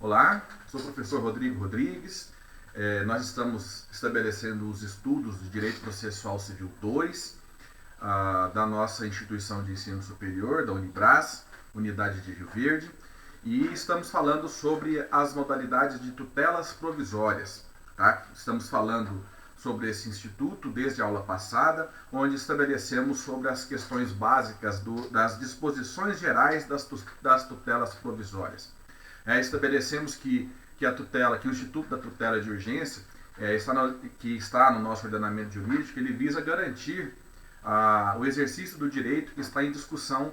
Olá, sou o professor Rodrigo Rodrigues. Nós estamos estabelecendo os estudos de Direito Processual Civil 2 da nossa instituição de ensino superior, da Unibras, Unidade de Rio Verde, e estamos falando sobre as modalidades de tutelas provisórias. Tá? Estamos falando sobre esse instituto desde a aula passada, onde estabelecemos sobre as questões básicas das disposições gerais das tutelas provisórias. Estabelecemos que o Instituto da Tutela de Urgência, que está no nosso ordenamento jurídico, ele visa garantir o exercício do direito que está em discussão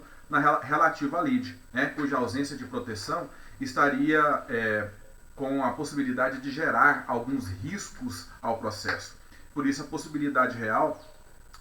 relativa à lide, cuja ausência de proteção estaria com a possibilidade de gerar alguns riscos ao processo. Por isso, a possibilidade real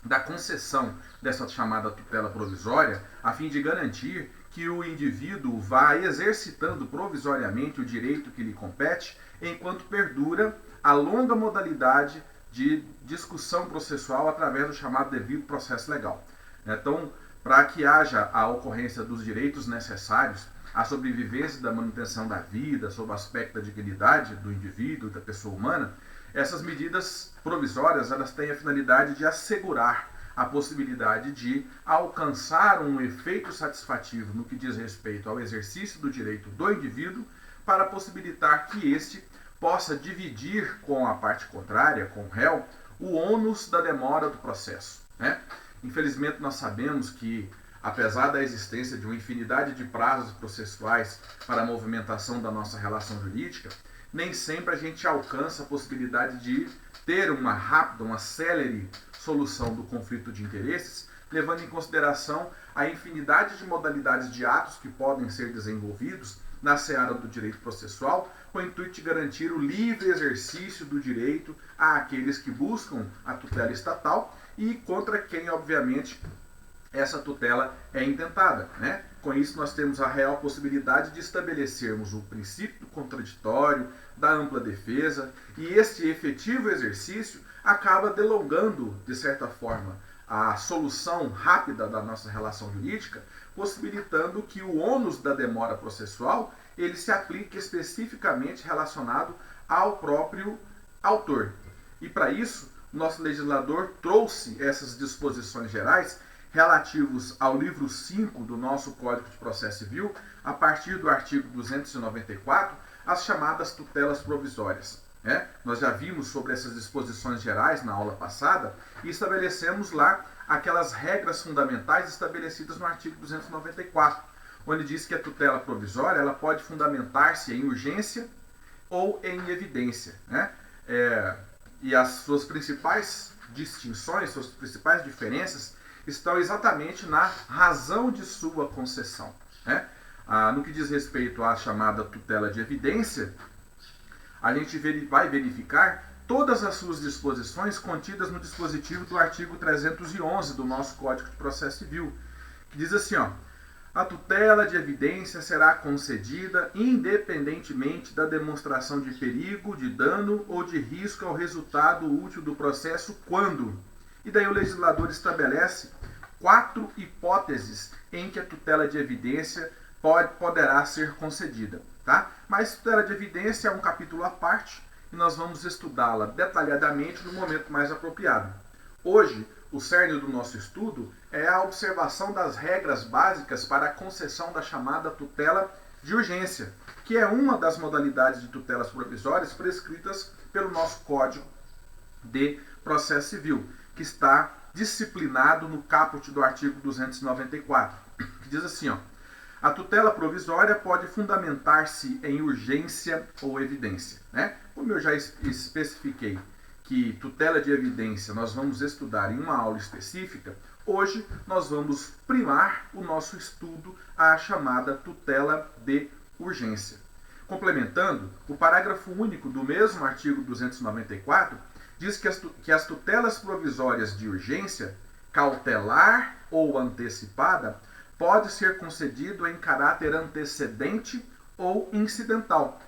da concessão dessa chamada tutela provisória, a fim de garantir que o indivíduo vá exercitando provisoriamente o direito que lhe compete, enquanto perdura a longa modalidade de discussão processual através do chamado devido processo legal. Então, para que haja a ocorrência dos direitos necessários à sobrevivência da manutenção da vida, sob o aspecto da dignidade do indivíduo, da pessoa humana, essas medidas provisórias elas têm a finalidade de assegurar a possibilidade de alcançar um efeito satisfativo no que diz respeito ao exercício do direito do indivíduo, para possibilitar que este possa dividir com a parte contrária, com o réu, o ônus da demora do processo. Infelizmente, nós sabemos que, apesar da existência de uma infinidade de prazos processuais para a movimentação da nossa relação jurídica, nem sempre a gente alcança a possibilidade de ter uma rápida, uma célere solução do conflito de interesses, levando em consideração a infinidade de modalidades de atos que podem ser desenvolvidos na seara do direito processual, com o intuito de garantir o livre exercício do direito àqueles que buscam a tutela estatal e contra quem, obviamente, essa tutela é intentada. Com isso, nós temos a real possibilidade de estabelecermos o princípio do contraditório, da ampla defesa, e este efetivo exercício acaba delongando, de certa forma, a solução rápida da nossa relação jurídica, possibilitando que o ônus da demora processual ele se aplique especificamente relacionado ao próprio autor. E para isso, nosso legislador trouxe essas disposições gerais relativos ao livro 5 do nosso Código de Processo Civil, a partir do artigo 294, as chamadas tutelas provisórias. Nós já vimos sobre essas disposições gerais na aula passada e estabelecemos lá aquelas regras fundamentais estabelecidas no artigo 294, onde diz que a tutela provisória ela pode fundamentar-se em urgência ou em evidência. E as suas principais distinções, suas principais diferenças estão exatamente na razão de sua concessão. No que diz respeito à chamada tutela de evidência, a gente vai verificar todas as suas disposições contidas no dispositivo do artigo 311 do nosso Código de Processo Civil, que diz assim, a tutela de evidência será concedida independentemente da demonstração de perigo, de dano ou de risco ao resultado útil do processo quando. E daí o legislador estabelece 4 hipóteses em que a tutela de evidência poderá ser concedida. Mas tutela de evidência é um capítulo à parte e nós vamos estudá-la detalhadamente no momento mais apropriado. Hoje, o cerne do nosso estudo é a observação das regras básicas para a concessão da chamada tutela de urgência, que é uma das modalidades de tutelas provisórias prescritas pelo nosso Código de Processo Civil, que está disciplinado no caput do artigo 294, que diz assim, a tutela provisória pode fundamentar-se em urgência ou evidência. Como eu já especifiquei que tutela de evidência nós vamos estudar em uma aula específica, hoje nós vamos primar o nosso estudo à chamada tutela de urgência. Complementando, o parágrafo único do mesmo artigo 294 diz que as tutelas provisórias de urgência, cautelar ou antecipada, pode ser concedido em caráter antecedente ou incidental.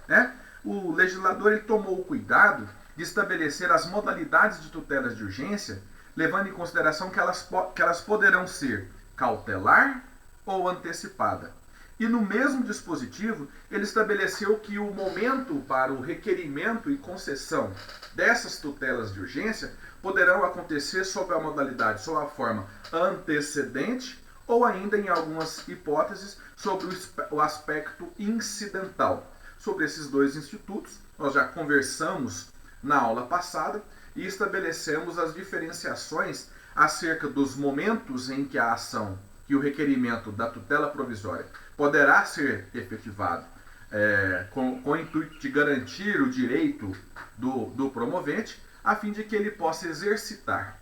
O legislador ele tomou o cuidado de estabelecer as modalidades de tutelas de urgência, levando em consideração que elas poderão ser cautelar ou antecipada. E no mesmo dispositivo, ele estabeleceu que o momento para o requerimento e concessão dessas tutelas de urgência poderão acontecer sob a modalidade, sob a forma antecedente ou ainda, em algumas hipóteses, sobre o aspecto incidental. Sobre esses dois institutos, nós já conversamos na aula passada e estabelecemos as diferenciações acerca dos momentos em que a ação, que o requerimento da tutela provisória poderá ser efetivado com o intuito de garantir o direito do promovente, a fim de que ele possa exercitar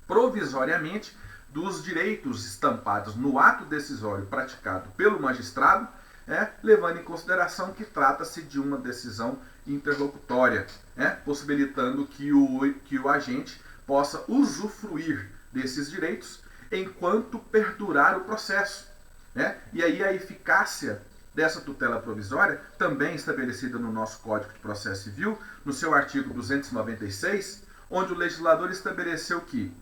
provisoriamente dos direitos estampados no ato decisório praticado pelo magistrado, levando em consideração que trata-se de uma decisão interlocutória, possibilitando que o agente possa usufruir desses direitos enquanto perdurar o processo. E aí a eficácia dessa tutela provisória, também estabelecida no nosso Código de Processo Civil, no seu artigo 296, onde o legislador estabeleceu que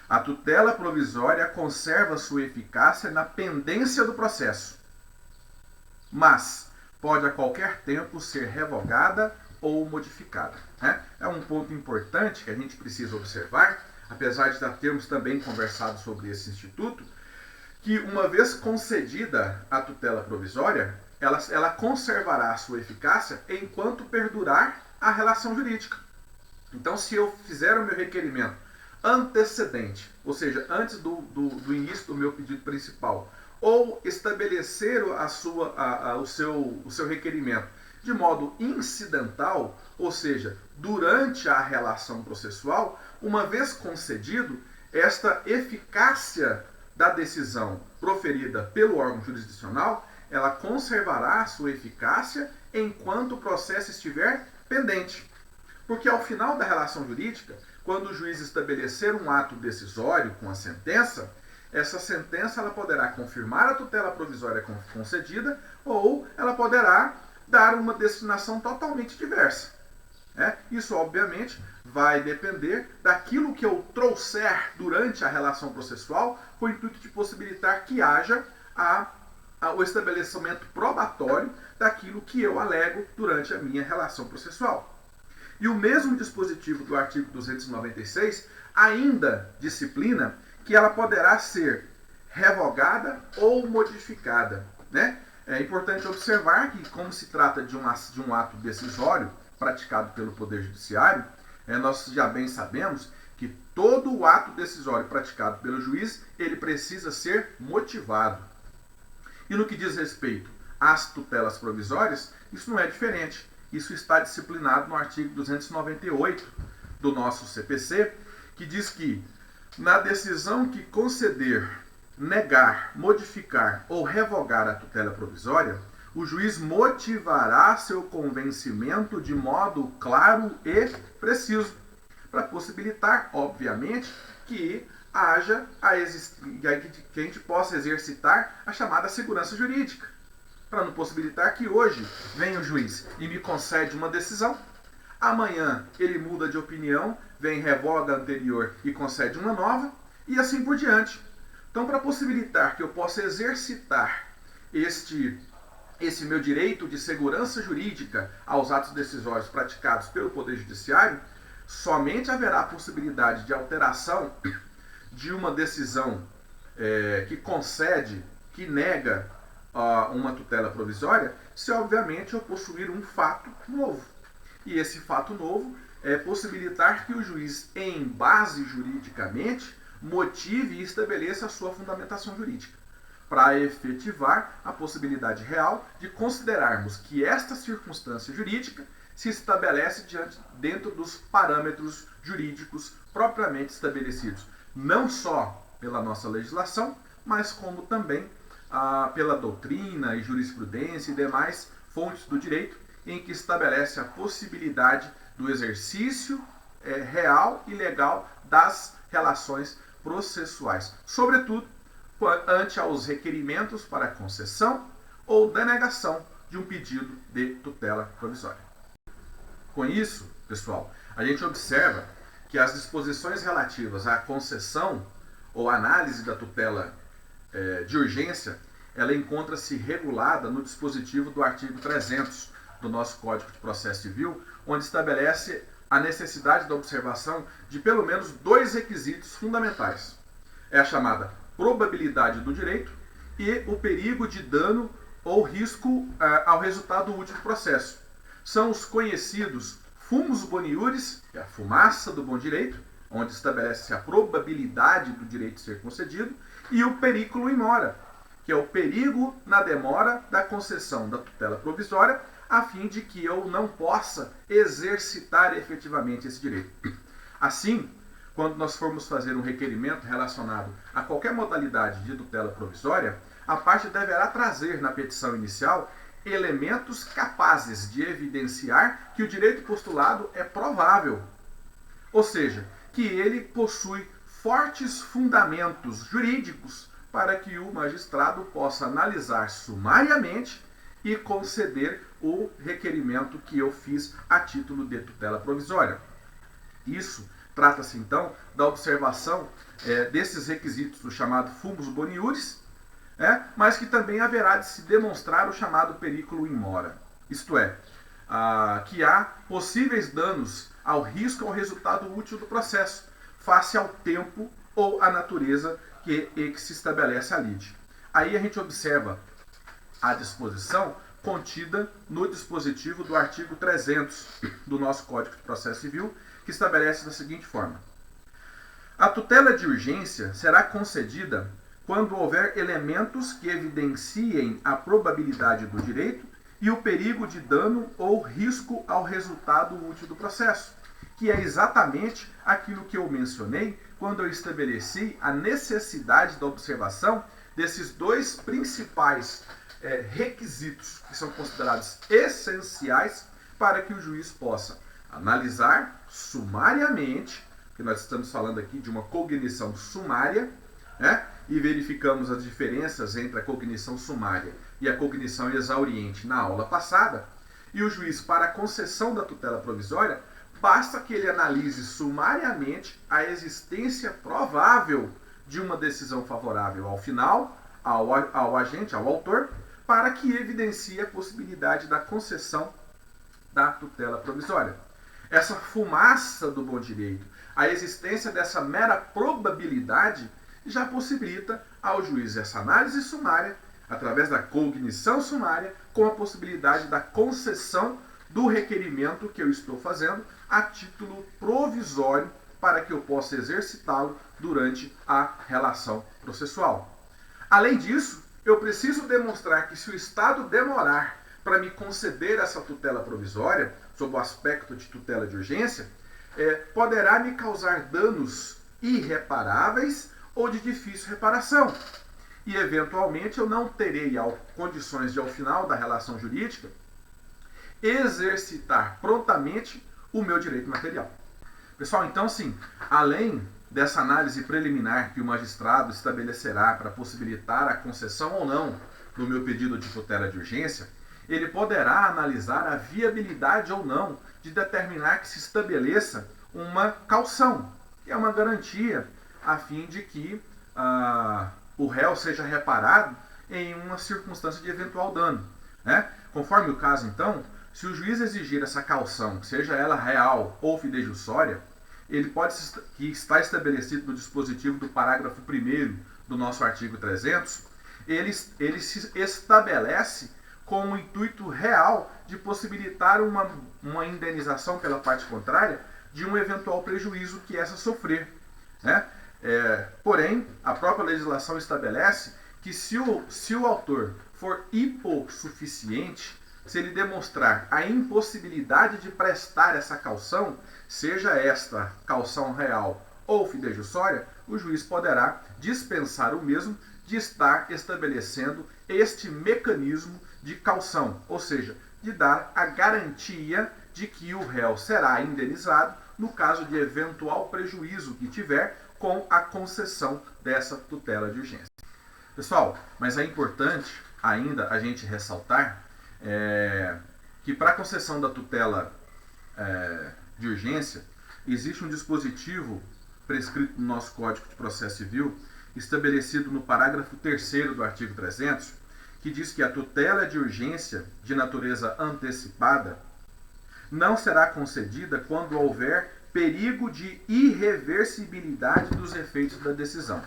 a tutela provisória conserva sua eficácia na pendência do processo, mas pode a qualquer tempo ser revogada ou modificada. É um ponto importante que a gente precisa observar, apesar de já termos também conversado sobre esse instituto, que uma vez concedida a tutela provisória, ela conservará a sua eficácia enquanto perdurar a relação jurídica. Então, se eu fizer o meu requerimento antecedente, ou seja, antes do início do meu pedido principal, ou estabelecer o seu requerimento de modo incidental, ou seja, durante a relação processual, uma vez concedido, esta eficácia da decisão proferida pelo órgão jurisdicional, ela conservará a sua eficácia enquanto o processo estiver pendente. Porque ao final da relação jurídica, quando o juiz estabelecer um ato decisório com a sentença, essa sentença ela poderá confirmar a tutela provisória concedida ou ela poderá dar uma destinação totalmente diversa. Isso, obviamente, vai depender daquilo que eu trouxer durante a relação processual com o intuito de possibilitar que haja o estabelecimento probatório daquilo que eu alego durante a minha relação processual. E o mesmo dispositivo do artigo 296 ainda disciplina que ela poderá ser revogada ou modificada. É importante observar que, como se trata de um ato decisório praticado pelo Poder Judiciário, nós já bem sabemos que todo o ato decisório praticado pelo juiz, ele precisa ser motivado. E no que diz respeito às tutelas provisórias, isso não é diferente. Isso está disciplinado no artigo 298 do nosso CPC, que diz que, na decisão que conceder, negar, modificar ou revogar a tutela provisória, o juiz motivará seu convencimento de modo claro e preciso, para possibilitar, obviamente, que que a gente possa exercitar a chamada segurança jurídica, para não possibilitar que hoje venha o juiz e me concede uma decisão, amanhã ele muda de opinião, vem, revoga a anterior e concede uma nova, e assim por diante. Então, para possibilitar que eu possa exercitar esse meu direito de segurança jurídica aos atos decisórios praticados pelo Poder Judiciário, somente haverá a possibilidade de alteração de uma decisão que concede, que nega uma tutela provisória, se obviamente eu possuir um fato novo. E esse fato novo é possibilitar que o juiz, em base juridicamente, motive e estabeleça a sua fundamentação jurídica, para efetivar a possibilidade real de considerarmos que esta circunstância jurídica se estabelece dentro dos parâmetros jurídicos propriamente estabelecidos, não só pela nossa legislação, mas como também pela doutrina e jurisprudência e demais fontes do direito, em que estabelece a possibilidade do exercício real e legal das relações processuais, sobretudo ante aos requerimentos para concessão ou denegação de um pedido de tutela provisória. Com isso, pessoal, a gente observa que as disposições relativas à concessão ou análise da tutela de urgência, ela encontra-se regulada no dispositivo do artigo 300 do nosso Código de Processo Civil, onde estabelece a necessidade da observação de pelo menos 2 requisitos fundamentais. É a chamada probabilidade do direito e o perigo de dano ou risco ao resultado útil do processo. São os conhecidos fumus boni iuris, que é a fumaça do bom direito, onde estabelece a probabilidade do direito ser concedido, e o periculum in mora, que é o perigo na demora da concessão da tutela provisória, a fim de que eu não possa exercitar efetivamente esse direito. Assim, quando nós formos fazer um requerimento relacionado a qualquer modalidade de tutela provisória, a parte deverá trazer na petição inicial elementos capazes de evidenciar que o direito postulado é provável, ou seja, que ele possui fortes fundamentos jurídicos para que o magistrado possa analisar sumariamente e conceder o requerimento que eu fiz a título de tutela provisória. Isso trata-se, então, da observação desses requisitos do chamado fumus boni iuris, mas que também haverá de se demonstrar o chamado periculum in mora. Isto é, que há possíveis danos ao risco ao resultado útil do processo, face ao tempo ou à natureza que se estabelece a lide. Aí a gente observa a disposição contida no dispositivo do artigo 300 do nosso Código de Processo Civil, que estabelece da seguinte forma: a tutela de urgência será concedida quando houver elementos que evidenciem a probabilidade do direito e o perigo de dano ou risco ao resultado útil do processo, que é exatamente aquilo que eu mencionei quando eu estabeleci a necessidade da observação desses 2 principais requisitos que são considerados essenciais para que o juiz possa analisar sumariamente, que nós estamos falando aqui de uma cognição sumária, e verificamos as diferenças entre a cognição sumária e a cognição exauriente na aula passada, e o juiz, para a concessão da tutela provisória, basta que ele analise sumariamente a existência provável de uma decisão favorável ao final, ao agente, ao autor, para que evidencie a possibilidade da concessão da tutela provisória. Essa fumaça do bom direito, a existência dessa mera probabilidade, já possibilita ao juiz essa análise sumária, através da cognição sumária, com a possibilidade da concessão do requerimento que eu estou fazendo a título provisório para que eu possa exercitá-lo durante a relação processual. Além disso, eu preciso demonstrar que se o Estado demorar para me conceder essa tutela provisória, sob o aspecto de tutela de urgência, poderá me causar danos irreparáveis ou de difícil reparação. E, eventualmente, eu não terei condições de, ao final da relação jurídica, exercitar prontamente o meu direito material. Pessoal, então, sim, além dessa análise preliminar que o magistrado estabelecerá para possibilitar a concessão ou não do meu pedido de tutela de urgência, ele poderá analisar a viabilidade ou não de determinar que se estabeleça uma caução, que é uma garantia a fim de que o réu seja reparado em uma circunstância de eventual dano. Conforme o caso, então, se o juiz exigir essa caução, seja ela real ou fidejussória, ele que está estabelecido no dispositivo do parágrafo 1º do nosso artigo 300, ele se estabelece com o intuito real de possibilitar uma indenização pela parte contrária de um eventual prejuízo que essa sofrer. Porém, a própria legislação estabelece que se o autor for hipossuficiente, se ele demonstrar a impossibilidade de prestar essa caução, seja esta caução real ou fidejussória, o juiz poderá dispensar o mesmo de estar estabelecendo este mecanismo de caução, ou seja, de dar a garantia de que o réu será indenizado no caso de eventual prejuízo que tiver com a concessão dessa tutela de urgência. Pessoal, mas é importante ainda a gente ressaltar que para a concessão da tutela de urgência, existe um dispositivo prescrito no nosso Código de Processo Civil, estabelecido no parágrafo 3º do artigo 300, que diz que a tutela de urgência de natureza antecipada não será concedida quando houver perigo de irreversibilidade dos efeitos da decisão.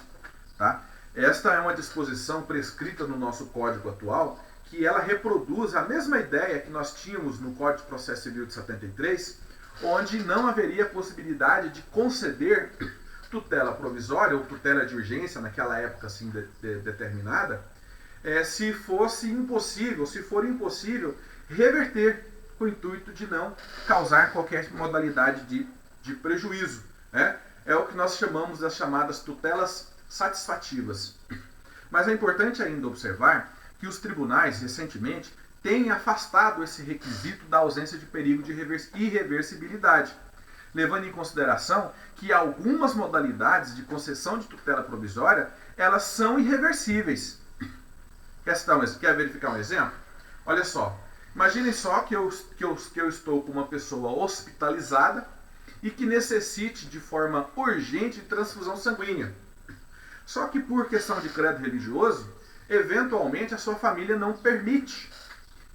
Tá? Esta é uma disposição prescrita no nosso Código atual, que ela reproduz a mesma ideia que nós tínhamos no Código de Processo Civil de 73, onde não haveria possibilidade de conceder tutela provisória ou tutela de urgência, naquela época assim determinada, se fosse impossível, se for impossível, reverter com o intuito de não causar qualquer modalidade de prejuízo. É o que nós chamamos das chamadas tutelas satisfativas. Mas é importante ainda observar que os tribunais, recentemente, têm afastado esse requisito da ausência de perigo de irreversibilidade, levando em consideração que algumas modalidades de concessão de tutela provisória, elas são irreversíveis. Quer verificar um exemplo? Olha só, imaginem só que eu estou com uma pessoa hospitalizada e que necessite de forma urgente de transfusão sanguínea. Só que por questão de credo religioso, eventualmente a sua família não permite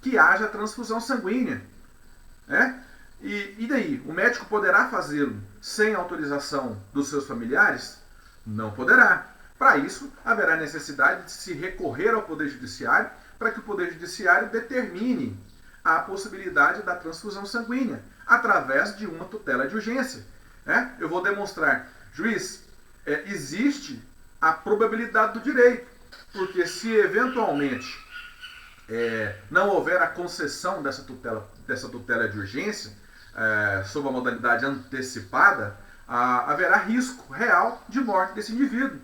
que haja transfusão sanguínea. E daí? O médico poderá fazê-lo sem autorização dos seus familiares? Não poderá. Para isso, haverá necessidade de se recorrer ao Poder Judiciário para que o Poder Judiciário determine a possibilidade da transfusão sanguínea através de uma tutela de urgência. Eu vou demonstrar, juiz, existe a probabilidade do direito, porque se eventualmente não houver a concessão dessa tutela de urgência, sob a modalidade antecipada, haverá risco real de morte desse indivíduo.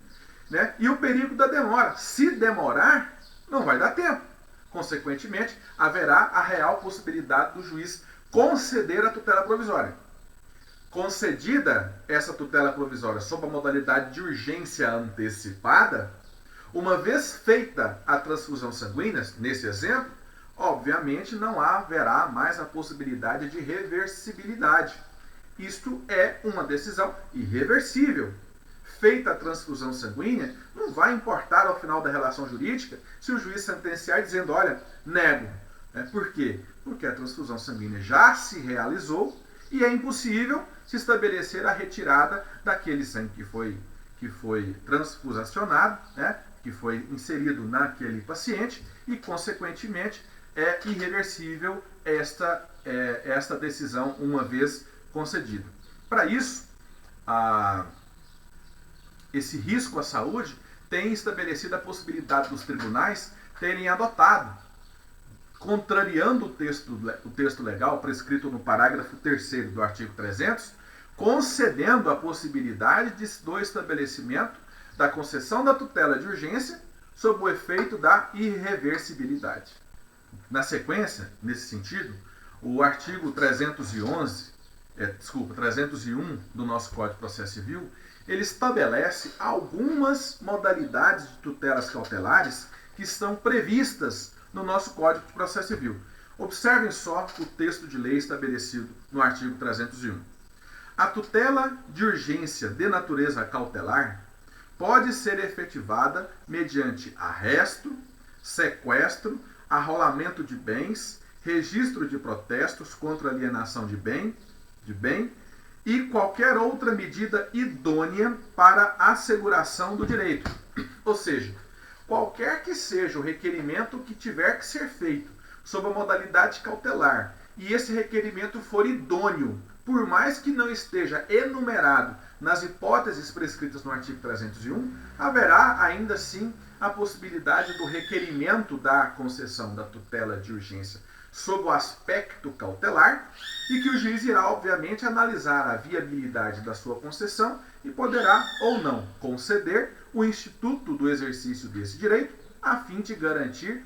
E o perigo da demora. Se demorar, não vai dar tempo. Consequentemente, haverá a real possibilidade do juiz conceder a tutela provisória. Concedida essa tutela provisória sob a modalidade de urgência antecipada, uma vez feita a transfusão sanguínea, nesse exemplo, obviamente não haverá mais a possibilidade de reversibilidade. Isto é uma decisão irreversível. Feita a transfusão sanguínea, não vai importar ao final da relação jurídica se o juiz sentenciar dizendo, olha, nego. Por quê? Porque a transfusão sanguínea já se realizou e é impossível se estabelecer a retirada daquele sangue que foi transfusacionado, que foi inserido naquele paciente e, consequentemente, é irreversível esta decisão uma vez concedida. Para isso, esse risco à saúde tem estabelecido a possibilidade dos tribunais terem adotado, contrariando o texto legal prescrito no parágrafo 3º do artigo 300, concedendo a possibilidade do estabelecimento da concessão da tutela de urgência sob o efeito da irreversibilidade. Na sequência, nesse sentido, o artigo 301 do nosso Código de Processo Civil, ele estabelece algumas modalidades de tutelas cautelares que estão previstas no nosso Código de Processo Civil. Observem só o texto de lei estabelecido no artigo 301. A tutela de urgência de natureza cautelar pode ser efetivada mediante arresto, sequestro, arrolamento de bens, registro de protestos contra alienação de bem e qualquer outra medida idônea para asseguração do direito. Ou seja, qualquer que seja o requerimento que tiver que ser feito sob a modalidade cautelar e esse requerimento for idôneo, por mais que não esteja enumerado nas hipóteses prescritas no artigo 301, haverá ainda assim a possibilidade do requerimento da concessão da tutela de urgência sob o aspecto cautelar e que o juiz irá, obviamente, analisar a viabilidade da sua concessão e poderá ou não conceder o instituto do exercício desse direito a fim de garantir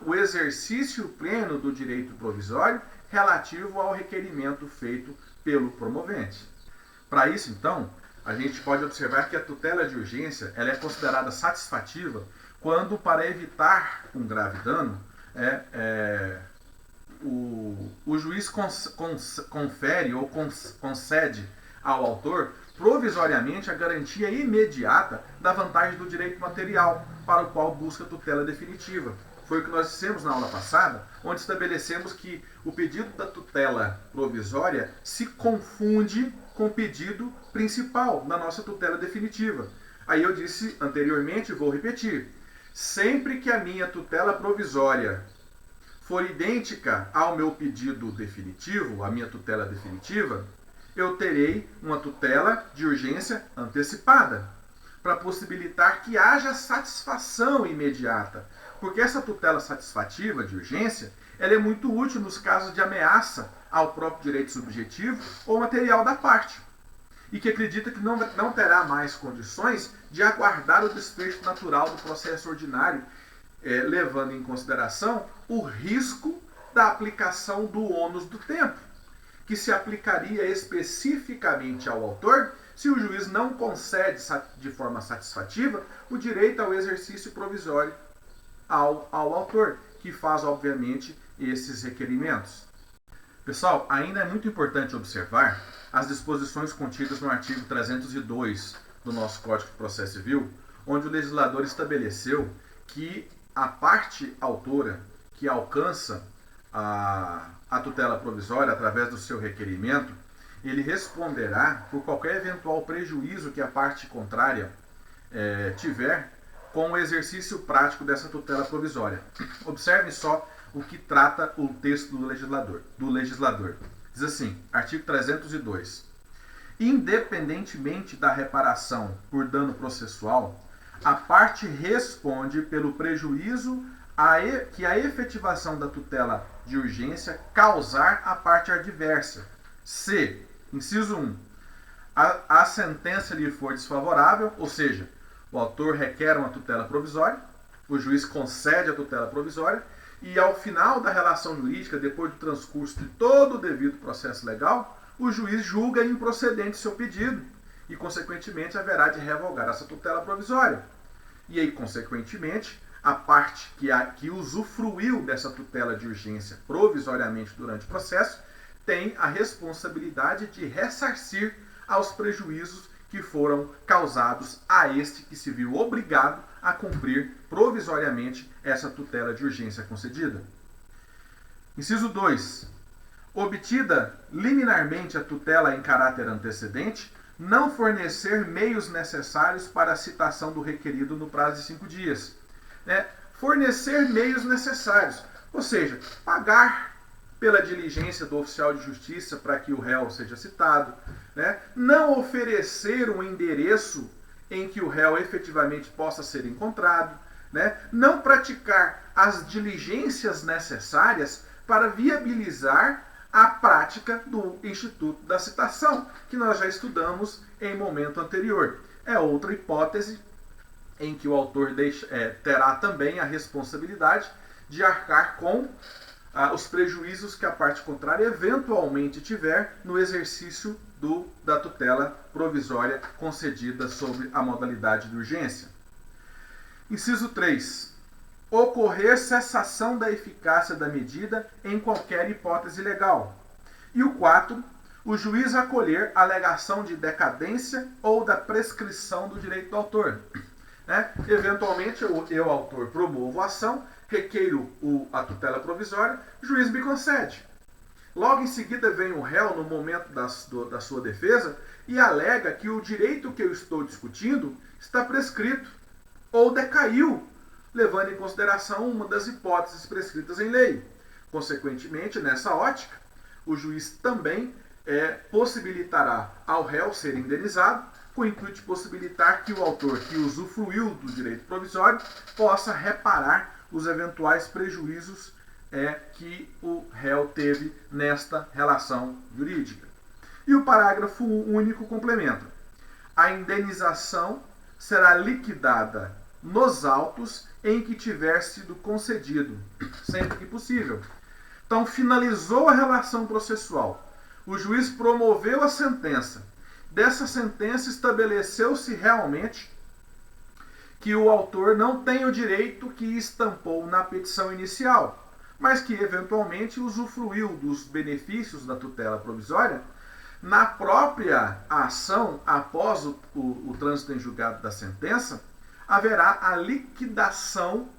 o exercício pleno do direito provisório relativo ao requerimento feito pelo promovente. Para isso, então, a gente pode observar que a tutela de urgência ela é considerada satisfativa quando, para evitar um grave dano, o juiz confere ou concede ao autor provisoriamente a garantia imediata da vantagem do direito material para o qual busca tutela definitiva. foi o que nós dissemos na aula passada, onde estabelecemos que o pedido da tutela provisória se confunde com o pedido principal da nossa tutela definitiva. Aí eu disse anteriormente, vou repetir, sempre que a minha tutela provisória for idêntica ao meu pedido definitivo, a minha tutela definitiva, eu terei uma tutela de urgência antecipada, para possibilitar que haja satisfação imediata. Porque essa tutela satisfativa de urgência, ela é muito útil nos casos de ameaça ao próprio direito subjetivo ou material da parte, e que acredita que não terá mais condições de aguardar o desfecho natural do processo ordinário, levando em consideração o risco da aplicação do ônus do tempo, que se aplicaria especificamente ao autor se o juiz não concede de forma satisfativa o direito ao exercício provisório ao autor, que faz, obviamente, esses requerimentos. Pessoal, ainda é muito importante observar as disposições contidas no artigo 302 do nosso Código de Processo Civil, onde o legislador estabeleceu que a parte autora que alcança a tutela provisória através do seu requerimento, ele responderá por qualquer eventual prejuízo que a parte contrária tiver com o exercício prático dessa tutela provisória. Observem só o que trata o texto do legislador. Diz assim, artigo 302. Independentemente da reparação por dano processual, a parte responde pelo prejuízo que a efetivação da tutela de urgência causar à parte adversa, se, inciso 1, a sentença lhe for desfavorável, ou seja, o autor requer uma tutela provisória, o juiz concede a tutela provisória, e ao final da relação jurídica, depois do transcurso de todo o devido processo legal, o juiz julga improcedente seu pedido e, consequentemente, haverá de revogar essa tutela provisória. E aí, consequentemente, a parte que usufruiu dessa tutela de urgência provisoriamente durante o processo tem a responsabilidade de ressarcir aos prejuízos que foram causados a este que se viu obrigado a cumprir provisoriamente essa tutela de urgência concedida. Inciso 2. Obtida liminarmente a tutela em caráter antecedente, não fornecer meios necessários para a citação do requerido no prazo de 5 dias. Fornecer meios necessários, ou seja, pagar pela diligência do oficial de justiça para que o réu seja citado, não oferecer um endereço em que o réu efetivamente possa ser encontrado, não praticar as diligências necessárias para viabilizar a prática do instituto da citação, que nós já estudamos em momento anterior. É outra hipótese em que o autor terá também a responsabilidade de arcar com os prejuízos que a parte contrária eventualmente tiver no exercício da tutela provisória concedida sob a modalidade de urgência. Inciso 3. Ocorrer cessação da eficácia da medida em qualquer hipótese legal. E o 4. O juiz acolher alegação de decadência ou da prescrição do direito do autor. Eventualmente, eu, autor, promovo a ação, requeiro a tutela provisória, o juiz me concede. Logo em seguida vem o réu no momento da sua defesa e alega que o direito que eu estou discutindo está prescrito ou decaiu, levando em consideração uma das hipóteses prescritas em lei. Consequentemente, nessa ótica, o juiz também possibilitará ao réu ser indenizado, com o intuito de possibilitar que o autor que usufruiu do direito provisório possa reparar os eventuais prejuízos que o réu teve nesta relação jurídica. E o parágrafo único complementa. A indenização será liquidada nos autos em que tiver sido concedido, sempre que possível. Então, finalizou a relação processual. O juiz promoveu a sentença. Dessa sentença estabeleceu-se realmente que o autor não tem o direito que estampou na petição inicial, mas que eventualmente usufruiu dos benefícios da tutela provisória. Na própria ação, após o trânsito em julgado da sentença, haverá a liquidação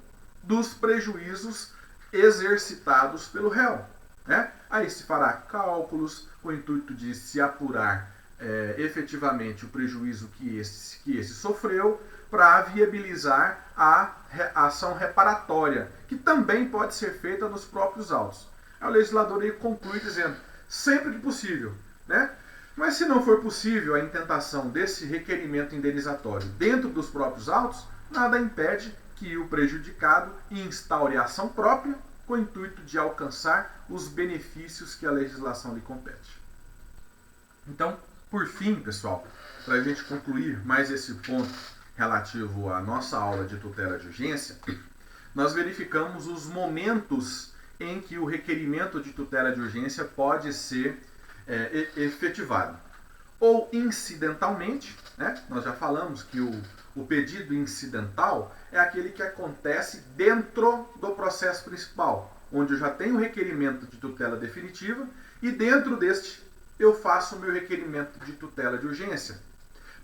dos prejuízos exercitados pelo réu. Né? Aí se fará cálculos com o intuito de se apurar efetivamente o prejuízo que esse sofreu, para viabilizar a ação reparatória, que também pode ser feita nos próprios autos. O legislador aí conclui dizendo, sempre que possível, né? Mas se não for possível a intentação desse requerimento indenizatório dentro dos próprios autos, nada impede que o prejudicado instaure a ação própria com o intuito de alcançar os benefícios que a legislação lhe compete. Então, por fim, pessoal, para a gente concluir mais esse ponto relativo à nossa aula de tutela de urgência, nós verificamos os momentos em que o requerimento de tutela de urgência pode ser efetivado. Ou incidentalmente, né? Nós já falamos que o pedido incidental é aquele que acontece dentro do processo principal, onde eu já tenho o requerimento de tutela definitiva e dentro deste eu faço o meu requerimento de tutela de urgência.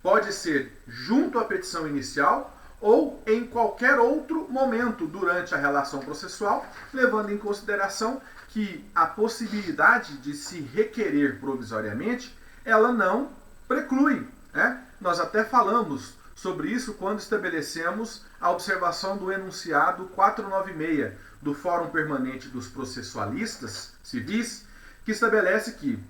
Pode ser junto à petição inicial ou em qualquer outro momento durante a relação processual, levando em consideração que a possibilidade de se requerer provisoriamente, ela não preclui. Né? Nós até falamos sobre isso quando estabelecemos a observação do enunciado 496 do Fórum Permanente dos Processualistas Civis, que estabelece que,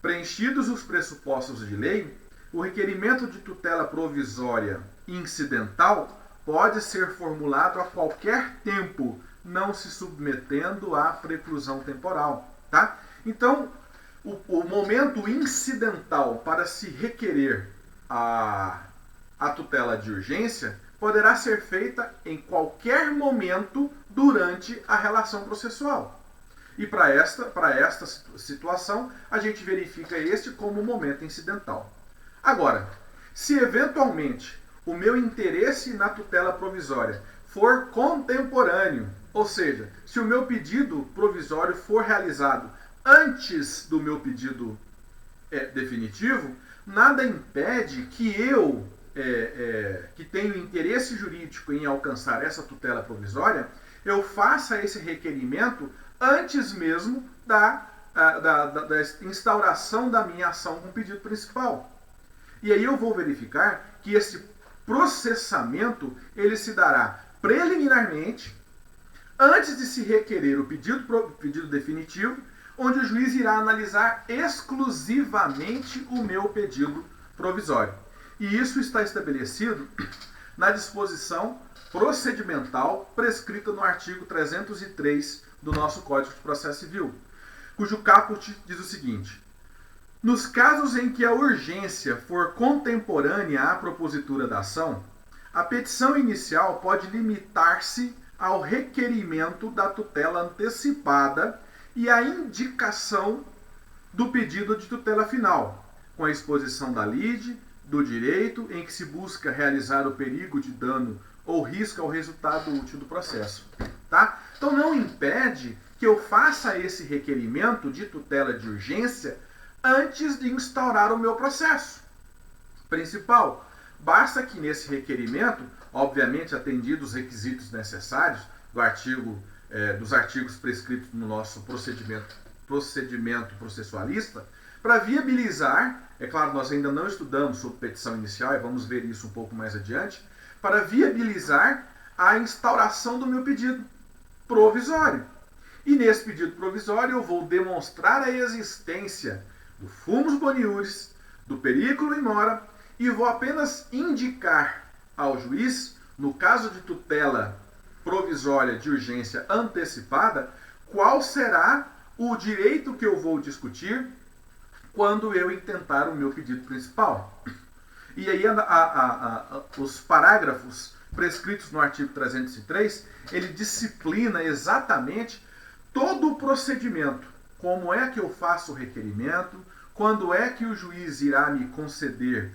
preenchidos os pressupostos de lei, o requerimento de tutela provisória incidental pode ser formulado a qualquer tempo, não se submetendo à preclusão temporal. Tá? Então, o momento incidental para se requerer a tutela de urgência poderá ser feita em qualquer momento durante a relação processual. E para esta situação, a gente verifica este como momento incidental. Agora, se eventualmente o meu interesse na tutela provisória for contemporâneo, ou seja, se o meu pedido provisório for realizado antes do meu pedido definitivo, nada impede que eu, que tenho interesse jurídico em alcançar essa tutela provisória, eu faça esse requerimento antes mesmo da instauração da minha ação com o pedido principal. E aí eu vou verificar que esse processamento ele se dará preliminarmente, antes de se requerer o pedido definitivo, onde o juiz irá analisar exclusivamente o meu pedido provisório. E isso está estabelecido na disposição procedimental prescrita no artigo 303 do nosso Código de Processo Civil, cujo caput diz o seguinte: nos casos em que a urgência for contemporânea à propositura da ação, a petição inicial pode limitar-se ao requerimento da tutela antecipada e à indicação do pedido de tutela final, com a exposição da lide, do direito em que se busca realizar o perigo de dano ou risco ao resultado útil do processo. Tá? Então não impede que eu faça esse requerimento de tutela de urgência antes de instaurar o meu processo principal. Basta que nesse requerimento, obviamente atendidos os requisitos necessários dos artigos prescritos no nosso procedimento processualista, para viabilizar, é claro, nós ainda não estudamos sobre petição inicial e vamos ver isso um pouco mais adiante, para viabilizar a instauração do meu pedido provisório. E nesse pedido provisório eu vou demonstrar a existência do fumus boniuris, do periculo in mora, e vou apenas indicar ao juiz, no caso de tutela provisória de urgência antecipada, qual será o direito que eu vou discutir quando eu intentar o meu pedido principal. E aí os parágrafos prescritos no artigo 303, ele disciplina exatamente todo o procedimento. Como é que eu faço o requerimento, quando é que o juiz irá me conceder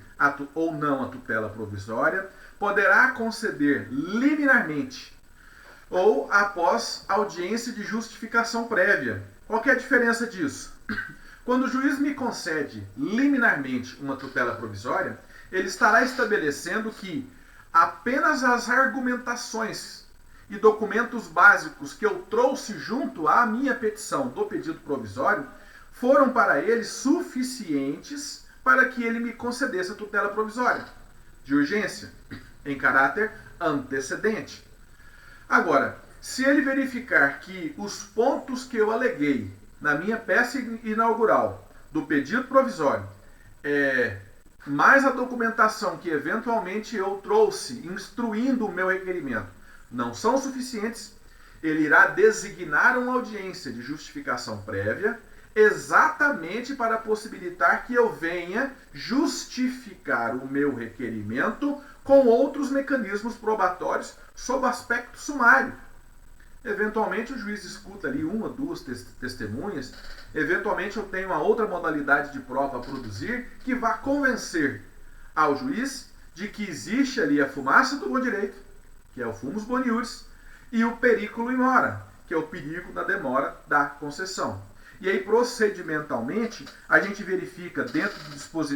ou não a tutela provisória, poderá conceder liminarmente ou após audiência de justificação prévia. Qual que é a diferença disso? Quando o juiz me concede liminarmente uma tutela provisória, ele estará estabelecendo que apenas as argumentações e documentos básicos que eu trouxe junto à minha petição do pedido provisório foram para ele suficientes para que ele me concedesse a tutela provisória de urgência em caráter antecedente. Agora, se ele verificar que os pontos que eu aleguei na minha peça inaugural do pedido provisório, mais a documentação que eventualmente eu trouxe instruindo o meu requerimento, não são suficientes, ele irá designar uma audiência de justificação prévia exatamente para possibilitar que eu venha justificar o meu requerimento com outros mecanismos probatórios sob aspecto sumário. Eventualmente o juiz escuta ali uma, duas testemunhas, eventualmente eu tenho uma outra modalidade de prova a produzir que vá convencer ao juiz de que existe ali a fumaça do bom direito, que é o fumus boni iuris, e o periculo in mora, que é o perigo da demora da concessão. E aí, procedimentalmente, a gente verifica dentro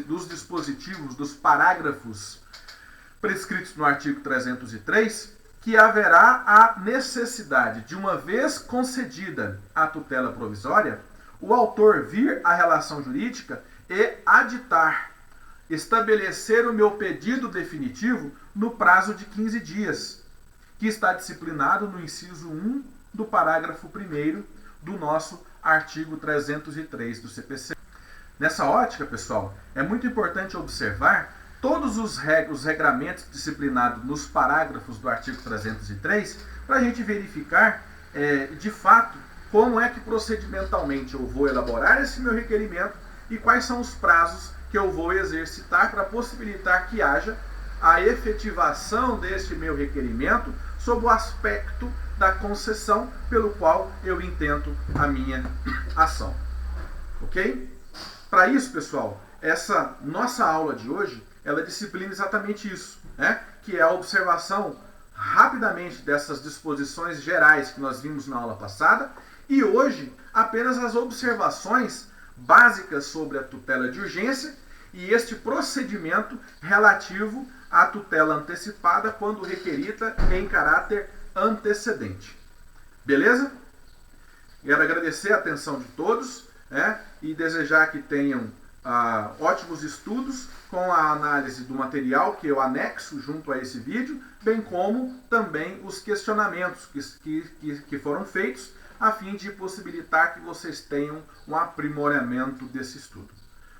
dos dispositivos, dos parágrafos prescritos no artigo 303, que haverá a necessidade de, uma vez concedida a tutela provisória, o autor vir à relação jurídica e aditar, estabelecer o meu pedido definitivo no prazo de 15 dias, que está disciplinado no inciso 1 do parágrafo 1º do nosso artigo 303 do CPC. Nessa ótica, pessoal, é muito importante observar todos os regramentos disciplinados nos parágrafos do artigo 303 para a gente verificar, de fato, como é que procedimentalmente eu vou elaborar esse meu requerimento e quais são os prazos que eu vou exercitar para possibilitar que haja a efetivação deste meu requerimento sob o aspecto da concessão pelo qual eu intento a minha ação. Ok? Para isso, pessoal, essa nossa aula de hoje, ela disciplina exatamente isso, né? Que é a observação rapidamente dessas disposições gerais que nós vimos na aula passada e hoje apenas as observações básicas sobre a tutela de urgência e este procedimento relativo à tutela antecipada quando requerida em caráter antecedente. Beleza? Quero agradecer a atenção de todos, e desejar que tenham ótimos estudos com a análise do material que eu anexo junto a esse vídeo, bem como também os questionamentos que foram feitos a fim de possibilitar que vocês tenham um aprimoramento desse estudo.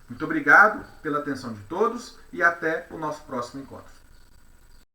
Muito obrigado pela atenção de todos e até o nosso próximo encontro.